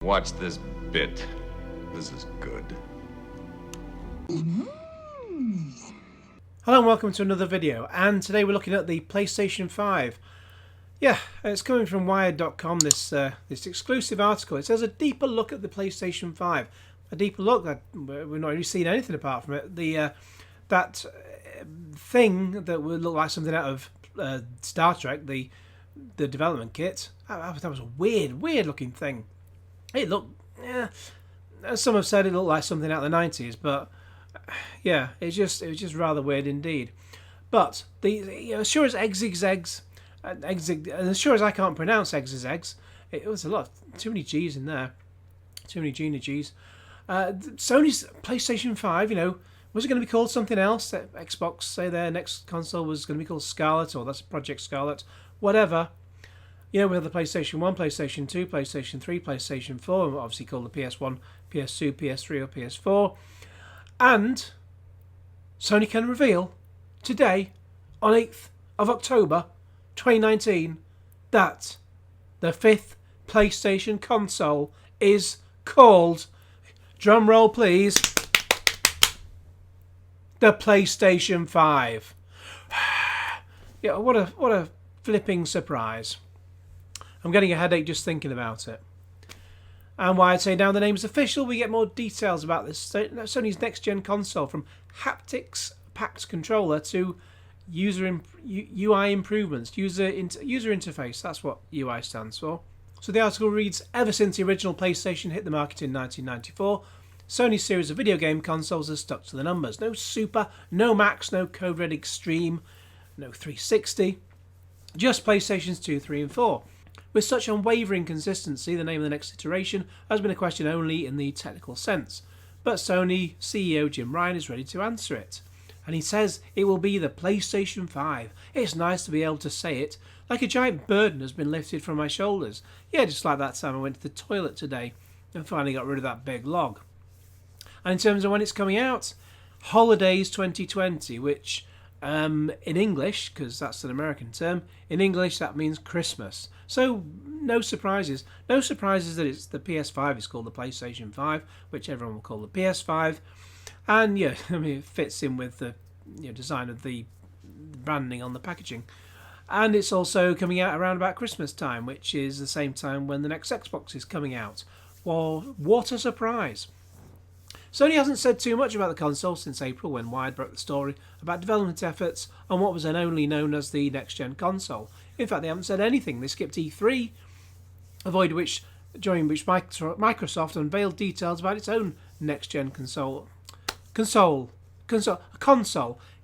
Watch this bit. This is good. Hello and welcome to another video, and today we're looking at the PlayStation 5. Yeah, it's coming from Wired.com, this exclusive article. It says a deeper look at the PlayStation 5. A deeper look, we've not really seen anything apart from it. That thing that would look like something out of Star Trek, the development kit, that was a weird looking thing. It looked, as some have said, it looked like something out of the 90s, but yeah, it was just rather weird indeed. But as sure as as sure as I can't pronounce eggs, it was a lot, too many G's in there, too many G's. Sony's PlayStation 5, was it going to be called something else? Xbox say their next console was going to be called Scarlet, or that's Project Scarlet, whatever. We have the PlayStation 1, PlayStation 2, PlayStation 3, PlayStation 4, obviously called the PS1, PS2, PS3 or PS4. And Sony can reveal today, on 8th of October 2019, that the 5th PlayStation console is called, drum roll please, the PlayStation 5. Yeah, what a flipping surprise. I'm getting a headache just thinking about it. And why I'd say now the name's official, we get more details about this Sony's next-gen console, from haptics packed controller to UI improvements, user interface. That's what UI stands for. So the article reads, ever since the original PlayStation hit the market in 1994, Sony's series of video game consoles has stuck to the numbers. No Super, no Max, no Code Red Extreme, no 360, just PlayStations 2, 3 and 4. With such unwavering consistency, the name of the next iteration has been a question only in the technical sense. But Sony CEO Jim Ryan is ready to answer it. And he says it will be the PlayStation 5. It's nice to be able to say it, like a giant burden has been lifted from my shoulders. Yeah, just like that time I went to the toilet today and finally got rid of that big log. And in terms of when it's coming out, Holidays 2020, which in English, because that's an American term, in English that means Christmas. So no surprises. No surprises that it's the PS5 is called the PlayStation 5, which everyone will call the PS5. And yeah, it fits in with the design of the branding on the packaging. And it's also coming out around about Christmas time, which is the same time when the next Xbox is coming out. Well, what a surprise. Sony hasn't said too much about the console since April, when Wired broke the story about development efforts on what was then only known as the next-gen console. In fact, they haven't said anything. They skipped E3, during which Microsoft unveiled details about its own next-gen console. Console.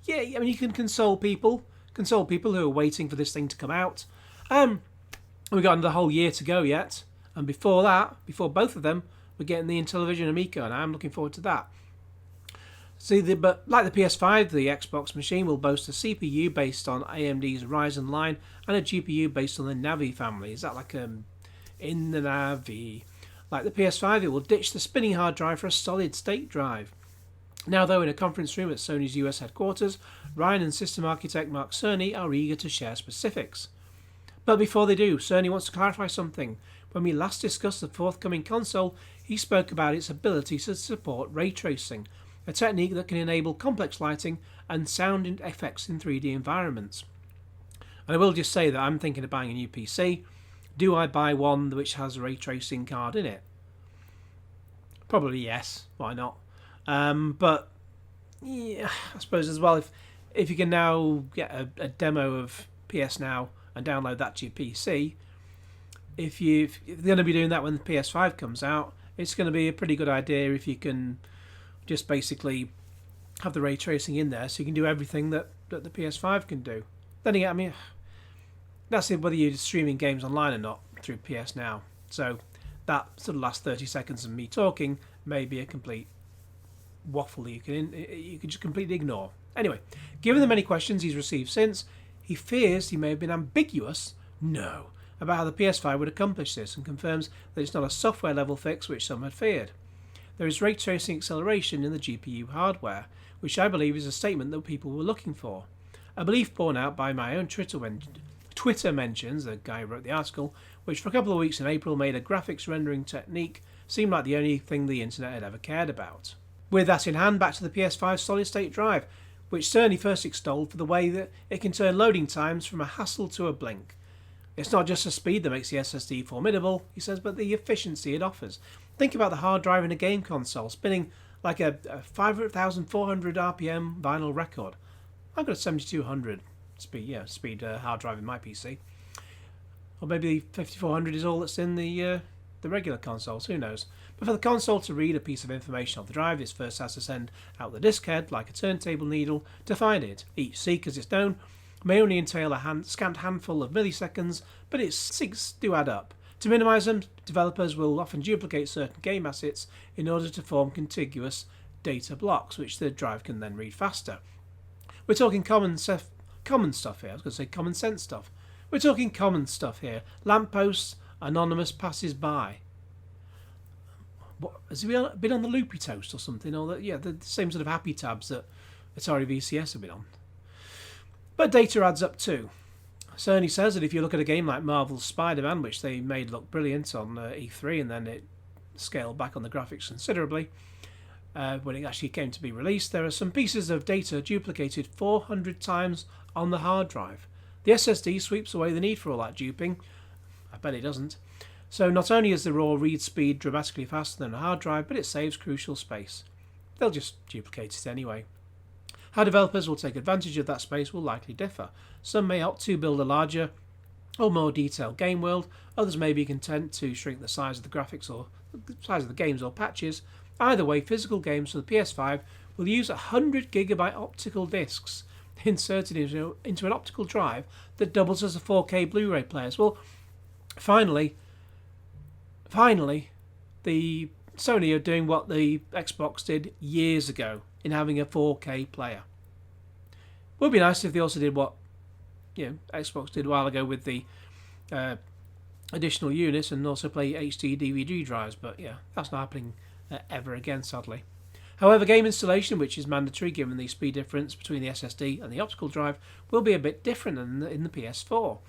Yeah, I mean, you can console people who are waiting for this thing to come out. We've got another whole year to go yet, and before both of them, we're getting the Intellivision Amico, and I'm looking forward to that. But like the PS5, the Xbox machine will boast a CPU based on AMD's Ryzen line and a GPU based on the Navi family. Is that like in the Navi? Like the PS5, it will ditch the spinning hard drive for a solid-state drive. Now, though, in a conference room at Sony's US headquarters, Ryan and system architect Mark Cerny are eager to share specifics. But before they do, Cerny wants to clarify something. When we last discussed the forthcoming console, he spoke about its ability to support ray tracing, a technique that can enable complex lighting and sound effects in 3D environments. And I will just say that I'm thinking of buying a new PC. Do I buy one which has a ray tracing card in it? Probably yes. Why not? But yeah, I suppose as well, if you can now get a demo of PS Now and download that to your PC, if you're going to be doing that when the PS5 comes out, it's going to be a pretty good idea if you can just basically have the ray tracing in there, so you can do everything that the PS5 can do. Then again, I mean, that's it, whether you're streaming games online or not through PS Now. So that sort of last 30 seconds of me talking may be a complete waffle that you can just completely ignore. Anyway, given the many questions he's received since, he fears he may have been ambiguous about how the PS5 would accomplish this, and confirms that it's not a software level fix which some had feared. There is ray tracing acceleration in the GPU hardware, which I believe is a statement that people were looking for. A belief borne out by my own Twitter mentions, the guy who wrote the article, which for a couple of weeks in April made a graphics rendering technique seem like the only thing the internet had ever cared about. With that in hand, back to the PS5 solid-state drive, which Sony first extolled for the way that it can turn loading times from a hassle to a blink. It's not just the speed that makes the SSD formidable, he says, but the efficiency it offers. Think about the hard drive in a game console, spinning like a 5,400 RPM vinyl record. I've got a 7,200 speed hard drive in my PC. Or maybe 5,400 is all that's in the regular consoles, who knows. But for the console to read a piece of information off the drive, it first has to send out the disk head like a turntable needle to find it. Each seek, as it's known, may only entail a scant handful of milliseconds, but its seeks do add up. To minimise them, developers will often duplicate certain game assets in order to form contiguous data blocks, which the drive can then read faster. We're talking common stuff here. I was going to say common sense stuff. We're talking common stuff here. Lampposts, anonymous passers-by. What, has he been on the Loopy Toast or something? Or the same sort of happy tabs that Atari VCS have been on. But data adds up too. Sony says that if you look at a game like Marvel's Spider-Man, which they made look brilliant on E3, and then it scaled back on the graphics considerably when it actually came to be released, there are some pieces of data duplicated 400 times on the hard drive. The SSD sweeps away the need for all that duping. I bet it doesn't. So not only is the raw read speed dramatically faster than a hard drive, but it saves crucial space. They'll just duplicate it anyway. How developers will take advantage of that space will likely differ. Some may opt to build a larger or more detailed game world, others may be content to shrink the size of the graphics or the size of the games or patches. Either way, physical games for the PS5 will use 100 gigabyte optical discs inserted into an optical drive that doubles as a 4K Blu-ray players. Well, finally, the Sony are doing what the Xbox did years ago in having a 4K player. Would be nice if they also did what Xbox did a while ago with the additional units and also play HD DVD drives, but that's not happening ever again, sadly. However, game installation, which is mandatory given the speed difference between the SSD and the optical drive, will be a bit different than in the PS4.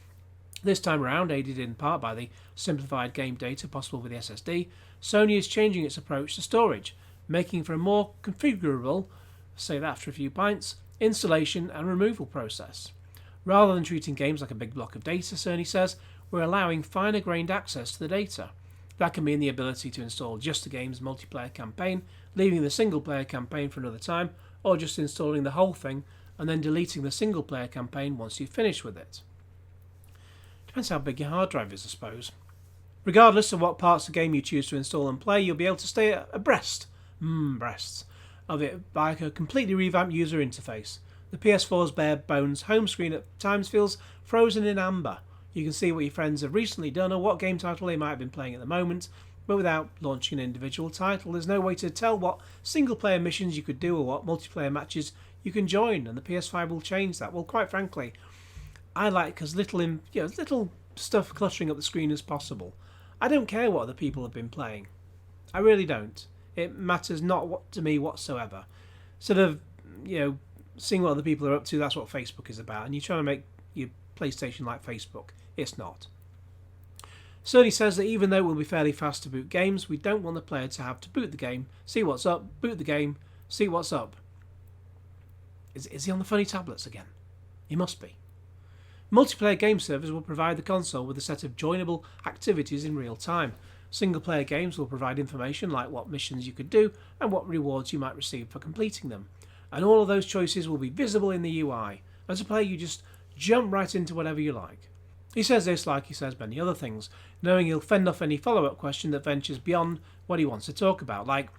This time around, aided in part by the simplified game data possible with the SSD, Sony is changing its approach to storage, making for a more configurable, say that after a few pints, installation and removal process. Rather than treating games like a big block of data, Sony says, we're allowing finer-grained access to the data. That can mean the ability to install just the game's multiplayer campaign, leaving the single-player campaign for another time, or just installing the whole thing and then deleting the single-player campaign once you've finished with it. Depends how big your hard drive is, I suppose. Regardless of what parts of the game you choose to install and play, you'll be able to stay abreast of it by a completely revamped user interface. The PS4's bare bones home screen at times feels frozen in amber. You can see what your friends have recently done or what game title they might have been playing at the moment, but without launching an individual title, there's no way to tell what single-player missions you could do or what multiplayer matches you can join, and the PS5 will change that. Well, quite frankly, I like as little stuff cluttering up the screen as possible. I don't care what other people have been playing. I really don't. It matters not to me whatsoever. Sort of, seeing what other people are up to, that's what Facebook is about, and you're trying to make your PlayStation like Facebook. It's not. Sony says that even though it will be fairly fast to boot games, we don't want the player to have to boot the game, see what's up, boot the game, see what's up. Is he on the funny tablets again? He must be. Multiplayer game servers will provide the console with a set of joinable activities in real time. Single-player games will provide information like what missions you could do and what rewards you might receive for completing them. And all of those choices will be visible in the UI. As a player, you just jump right into whatever you like. He says this like he says many other things, knowing he'll fend off any follow-up question that ventures beyond what he wants to talk about, like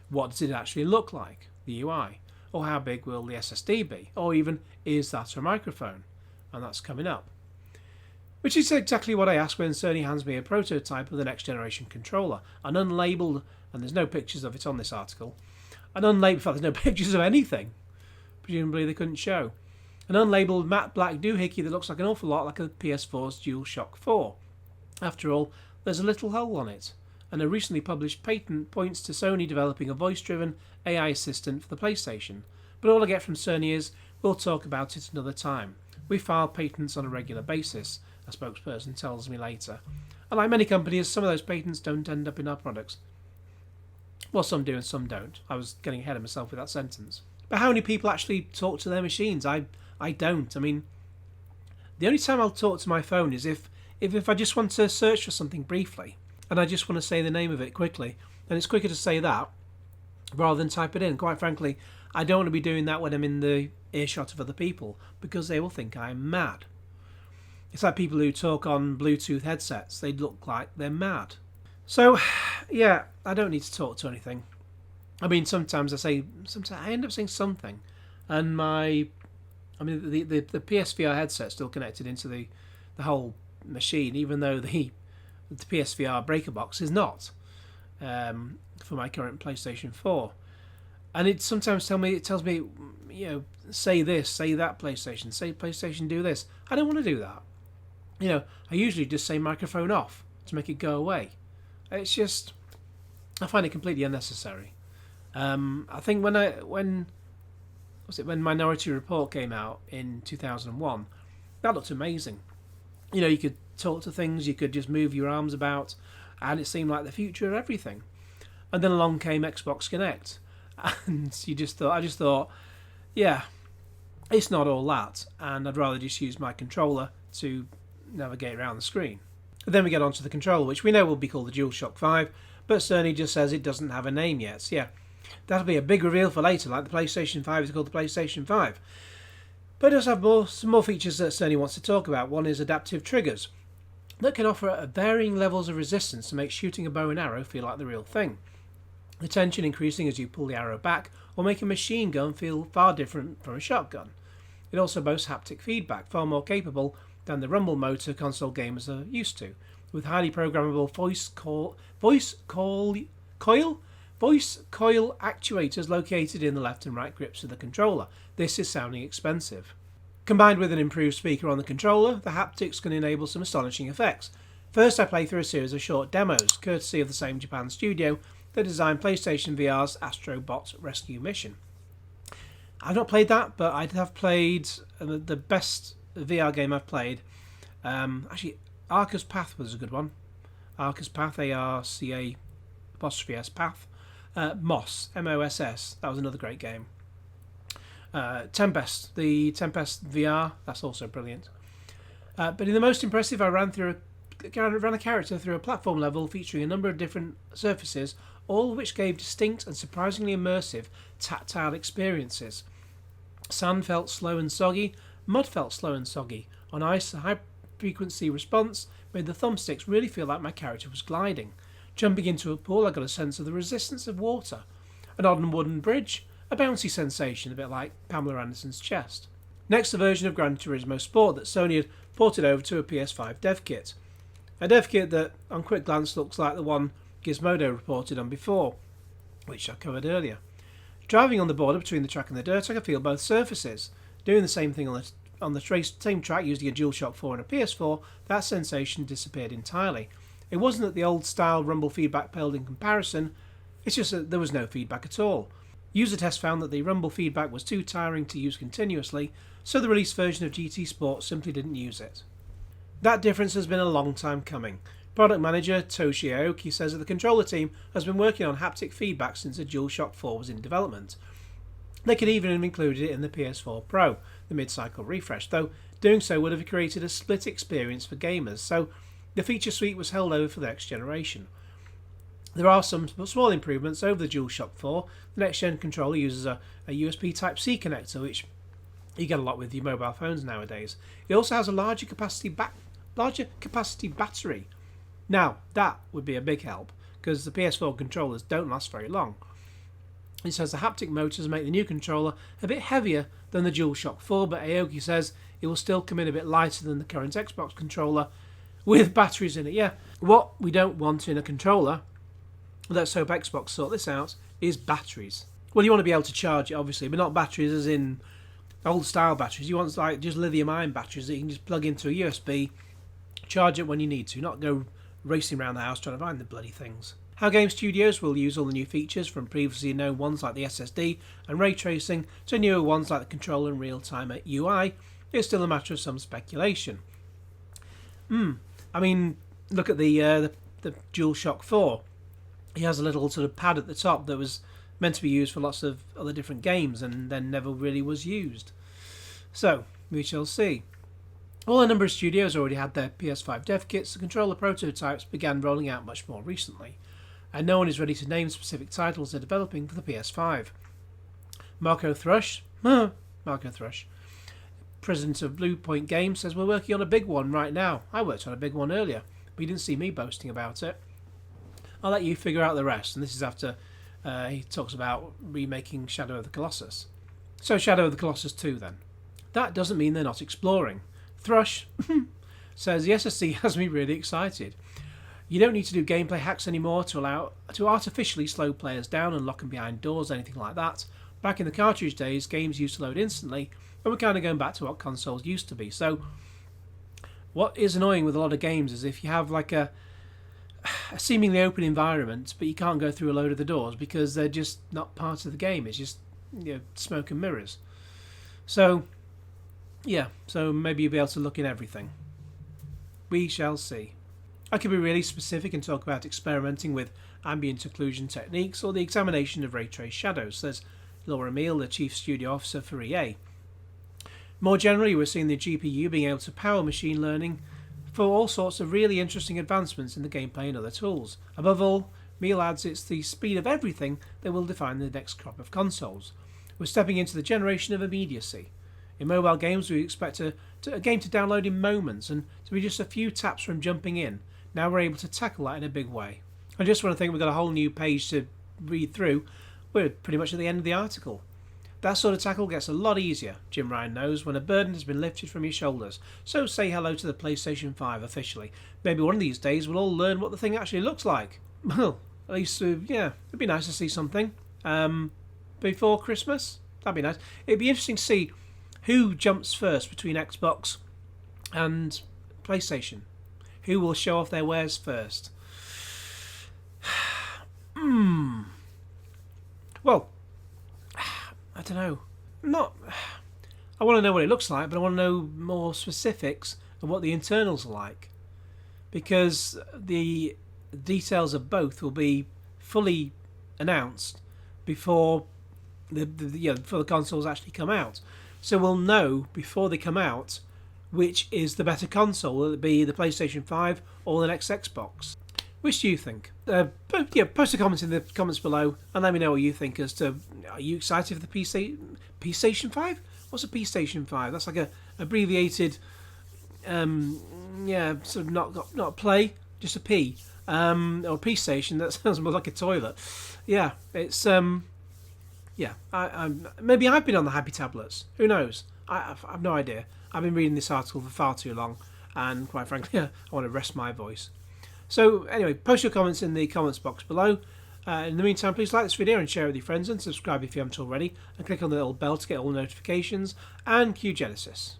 what does it actually look like, the UI, or how big will the SSD be, or even is that a microphone? And that's coming up. Which is exactly what I asked when Sony hands me a prototype of the next generation controller, an unlabelled, and there's no pictures of it on this article, an unlabelled, in fact there's no pictures of anything, presumably they couldn't show. An unlabelled matte black doohickey that looks like an awful lot like a PS4's DualShock 4. After all, there's a little hole on it, and a recently published patent points to Sony developing a voice-driven AI assistant for the PlayStation. But all I get from Sony is, we'll talk about it another time. We file patents on a regular basis, a spokesperson tells me later. And like many companies, some of those patents don't end up in our products. Well, some do and some don't. I was getting ahead of myself with that sentence. But how many people actually talk to their machines? I don't. I mean, the only time I'll talk to my phone is if I just want to search for something briefly and I just want to say the name of it quickly. And it's quicker to say that rather than type it in. Quite frankly, I don't want to be doing that when I'm in the earshot of other people because they will think I'm mad. It's like people who talk on Bluetooth headsets. They look like they're mad. So, yeah, I don't need to talk to anything. I mean, sometimes I end up saying something, and the PSVR headset's still connected into the whole machine, even though the PSVR breaker box is not for my current PlayStation 4. And it sometimes tells me, you know, say this, say that PlayStation, say PlayStation, do this. I don't want to do that. You know, I usually just say microphone off to make it go away. It's just, I find it completely unnecessary. I think when Minority Report came out in 2001, that looked amazing. You know, you could talk to things, you could just move your arms about, and it seemed like the future of everything. And then along came Xbox Connect, and I just thought, yeah, it's not all that, and I'd rather just use my controller to navigate around the screen. But then we get onto the controller, which we know will be called the DualShock 5, but Sony just says it doesn't have a name yet. So yeah, that'll be a big reveal for later, like the PlayStation 5 is called the PlayStation 5. But it does have some more features that Sony wants to talk about. One is adaptive triggers that can offer varying levels of resistance to make shooting a bow and arrow feel like the real thing. The tension increasing as you pull the arrow back, or make a machine gun feel far different from a shotgun. It also boasts haptic feedback, far more capable than the rumble motor console gamers are used to, with highly programmable voice coil actuators located in the left and right grips of the controller. This is sounding expensive. Combined with an improved speaker on the controller, the haptics can enable some astonishing effects. First, I played through a series of short demos, courtesy of the same Japan studio that designed PlayStation VR's Astro Bot Rescue Mission. I've not played that, but I have played the best VR game I've played. Actually, Arca's Path was a good one. Arca's Path, ARCA''S Path. Moss, MOSS, that was another great game. Tempest, the Tempest VR, that's also brilliant. But in the most impressive, I ran a character through a platform level featuring a number of different surfaces, all of which gave distinct and surprisingly immersive tactile experiences. Sand felt slow and soggy, mud felt slow and soggy. On ice, a high-frequency response made the thumbsticks really feel like my character was gliding. Jumping into a pool, I got a sense of the resistance of water. An odd and wooden bridge, a bouncy sensation, a bit like Pamela Anderson's chest. Next, a version of Gran Turismo Sport that Sony had ported over to a PS5 dev kit. A dev kit that, on quick glance, looks like the one Gizmodo reported on before, which I covered earlier. Driving on the border between the track and the dirt, I could feel both surfaces. Doing the same thing on the same track using a DualShock 4 and a PS4, that sensation disappeared entirely. It wasn't that the old-style rumble feedback paled in comparison, it's just that there was no feedback at all. User tests found that the rumble feedback was too tiring to use continuously, so the release version of GT Sport simply didn't use it. That difference has been a long time coming. Product manager Toshi Aoki says that the controller team has been working on haptic feedback since the DualShock 4 was in development. They could even have included it in the PS4 Pro, the mid-cycle refresh, though doing so would have created a split experience for gamers, so the feature suite was held over for the next generation. There are some small improvements over the DualShock 4. The next-gen controller uses a USB Type-C connector, which you get a lot with your mobile phones nowadays. It also has a larger capacity battery. Now, that would be a big help, because the PS4 controllers don't last very long. It says the haptic motors make the new controller a bit heavier than the DualShock 4, but Aoki says it will still come in a bit lighter than the current Xbox controller, with batteries in it. Yeah, what we don't want in a controller, let's hope Xbox sort this out, is batteries. Well, you want to be able to charge it, obviously, but not batteries as in old-style batteries. You want like just lithium-ion batteries that you can just plug into a USB, charge it when you need to, not go racing around the house trying to find the bloody things. How game studios will use all the new features, from previously known ones like the SSD and ray tracing to newer ones like the controller and real-time UI, is still a matter of some speculation. I mean, look at the DualShock 4. He has a little sort of pad at the top that was meant to be used for lots of other different games and then never really was used. So, we shall see. While a number of studios already had their PS5 dev kits, the controller prototypes began rolling out much more recently, and no one is ready to name specific titles they're developing for the PS5. Marco Thrush, president of Blue Point Games, says we're working on a big one right now. I worked on a big one earlier, but you didn't see me boasting about it. I'll let you figure out the rest. And this is after he talks about remaking Shadow of the Colossus. So Shadow of the Colossus 2 then. That doesn't mean they're not exploring. Thrush says the SSC has me really excited. You don't need to do gameplay hacks anymore to artificially slow players down and lock them behind doors, anything like that. Back in the cartridge days, games used to load instantly, and we're kind of going back to what consoles used to be. So what is annoying with a lot of games is if you have like a seemingly open environment, but you can't go through a load of the doors because they're just not part of the game. It's just, you know, smoke and mirrors. So yeah, so maybe you'll be able to look in everything. We shall see. I could be really specific and talk about experimenting with ambient occlusion techniques or the examination of ray trace shadows, says Laura Meal, the Chief Studio Officer for EA. More generally, we're seeing the GPU being able to power machine learning for all sorts of really interesting advancements in the gameplay and other tools. Above all, Meal adds it's the speed of everything that will define the next crop of consoles. We're stepping into the generation of immediacy. In mobile games, we expect a game to download in moments and to be just a few taps from jumping in. Now we're able to tackle that in a big way. I just want to think we've got a whole new page to read through. We're pretty much at the end of the article. That sort of tackle gets a lot easier, Jim Ryan knows, when a burden has been lifted from your shoulders. So say hello to the PlayStation 5 officially. Maybe one of these days we'll all learn what the thing actually looks like. Well, at least, yeah, it'd be nice to see something. Before Christmas? That'd be nice. It'd be interesting to see who jumps first between Xbox and PlayStation. Who will show off their wares first? Well, I don't know. I want to know what it looks like, but I want to know more specifics of what the internals are like, because the details of both will be fully announced before before the consoles actually come out. So we'll know before they come out which is the better console. Will it be the PlayStation 5 or the next Xbox? Which do you think? Post a comment in the comments below and let me know what you think as to, are you excited for the PlayStation 5? What's a PlayStation 5? That's like a abbreviated, sort of not play, just a P. Or PlayStation, that sounds more like a toilet. Yeah, it's, maybe I've been on the happy tablets. Who knows? I've no idea. I've been reading this article for far too long, and quite frankly, I want to rest my voice. So anyway, post your comments in the comments box below. In the meantime, please like this video and share it with your friends, and subscribe if you haven't already, and click on the little bell to get all notifications, and cue Genesis.